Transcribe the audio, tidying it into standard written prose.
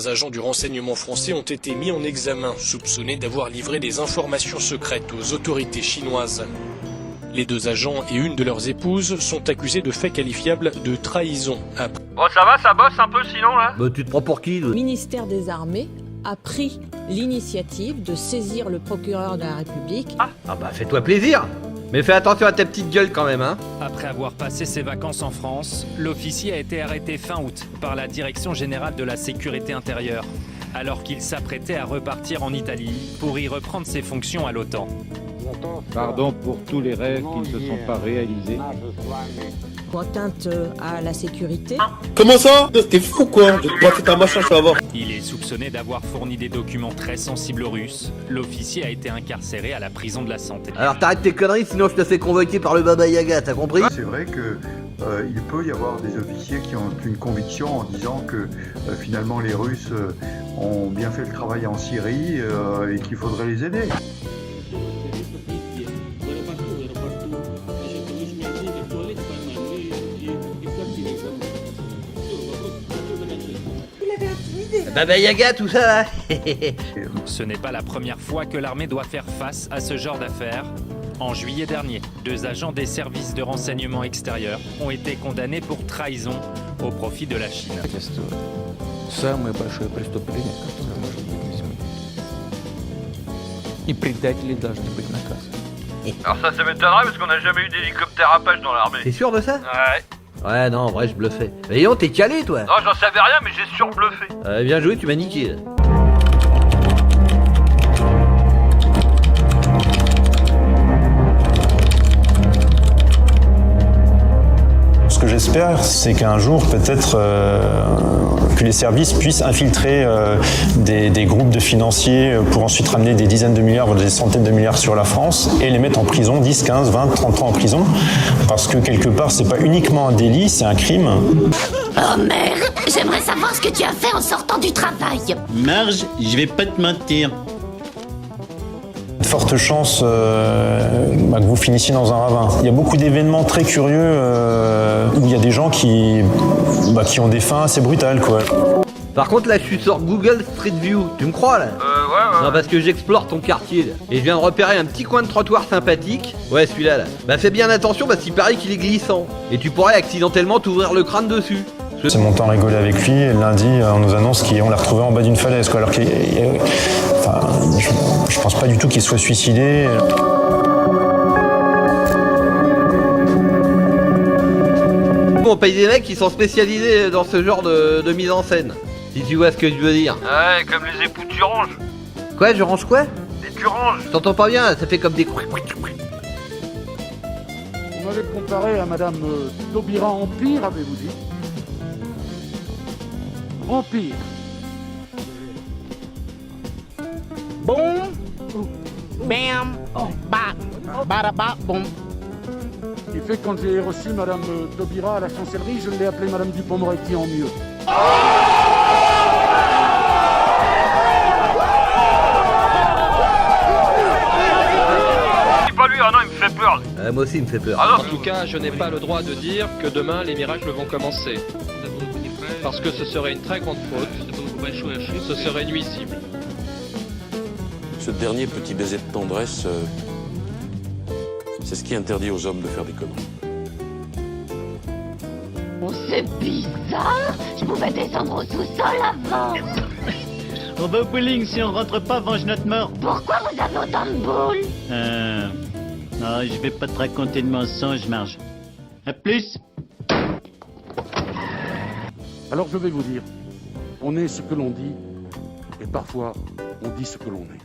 Les agents du renseignement français ont été mis en examen, soupçonnés d'avoir livré des informations secrètes aux autorités chinoises. Les deux agents et une de leurs épouses sont accusés de faits qualifiables de trahison. Bon ça va, ça bosse un peu sinon là? Bah tu te prends pour qui Le ministère des Armées a pris l'initiative de saisir le procureur de la République. Ah bah fais-toi plaisir. Mais fais attention à ta petite gueule quand même, hein. Après avoir passé ses vacances en France, l'officier a été arrêté fin août par la Direction Générale de la Sécurité Intérieure, alors qu'il s'apprêtait à repartir en Italie pour y reprendre ses fonctions à l'OTAN. Pardon pour tous les rêves qui ne se sont pas réalisés. Atteinte à la sécurité. Comment ça? T'es fou quoi? Je te prends ta machin, tu vas voir. Il est soupçonné d'avoir fourni des documents très sensibles aux Russes. L'officier a été incarcéré à la prison de la Santé. Alors t'arrêtes tes conneries, sinon je te fais convoquer par le Baba Yaga, t'as compris? C'est vrai que il peut y avoir des officiers qui ont une conviction en disant que finalement les Russes ont bien fait le travail en Syrie et qu'il faudrait les aider. Baba Yaga, tout ça là. Ce n'est pas la première fois que l'armée doit faire face à ce genre d'affaires. En juillet dernier, 2 agents des services de renseignement extérieur ont été condamnés pour trahison au profit de la Chine. Самое большое преступление, которое может быть изменено. И предатели должны быть наказаны. Alors ça m'étonnerait parce qu'on n'a jamais eu d'hélicoptère Apache dans l'armée. T'es sûr de ça? Ouais. Ouais, non, en vrai, je bluffais. Mais non, t'es calé, toi. Non, j'en savais rien mais j'ai surbluffé. Bien joué, tu m'as niqué. Là. Ce que j'espère, c'est qu'un jour, peut-être, que les services puissent infiltrer des groupes de financiers pour ensuite ramener des dizaines de milliards, voire des centaines de milliards sur la France et les mettre en prison, 10, 15, 20, 30 ans en prison. Parce que quelque part, c'est pas uniquement un délit, c'est un crime. Oh merde, j'aimerais savoir ce que tu as fait en sortant du travail. Marge, je vais pas te mentir. Forte chance que vous finissiez dans un ravin. Il y a beaucoup d'événements très curieux où il y a des gens qui ont des fins assez brutales, quoi. Par contre, là, je suis sur Google Street View. Tu me crois, là? Ouais. Non, parce que j'explore ton quartier, là. Et je viens de repérer un petit coin de trottoir sympathique. Ouais, celui-là, là. Bah, fais bien attention parce qu'il paraît qu'il est glissant. Et tu pourrais accidentellement t'ouvrir le crâne dessus. C'est mon temps rigolé avec lui, et lundi, on nous annonce qu'on l'a retrouvé en bas d'une falaise, quoi. Alors que, je pense pas du tout qu'il soit suicidé. On paye des mecs qui sont spécialisés dans ce genre de mise en scène. Si tu vois ce que je veux dire. Ouais, comme les époux de Turange. Quoi, je range quoi? Les Turanges. Je t'entends pas bien, ça fait comme des... Vous m'avez comparé à Madame Taubira Empire, avez-vous dit? Empire. Bon. Bam, bam, baraba, bon. Ce qui fait que quand j'ai reçu Madame Taubira à la chancellerie, je l'ai appelée Madame Dupond-Moretti en mieux. C'est pas lui, ah non, il me fait peur. Moi aussi, il me fait peur. Ah non, En tout cas, je n'ai pas le droit de dire que demain les miracles vont commencer. Parce que ce serait une très grande faute. Ce serait nuisible. Ce dernier petit baiser de tendresse, c'est ce qui interdit aux hommes de faire des conneries. Oh, c'est bizarre. Je pouvais descendre au sous-sol avant. On va au bowling, si on rentre pas, venge notre mort. Pourquoi vous avez autant de boules? Non, je vais pas te raconter de mensonges, Marge. À plus. Alors je vais vous dire, on est ce que l'on dit, et parfois on dit ce que l'on est.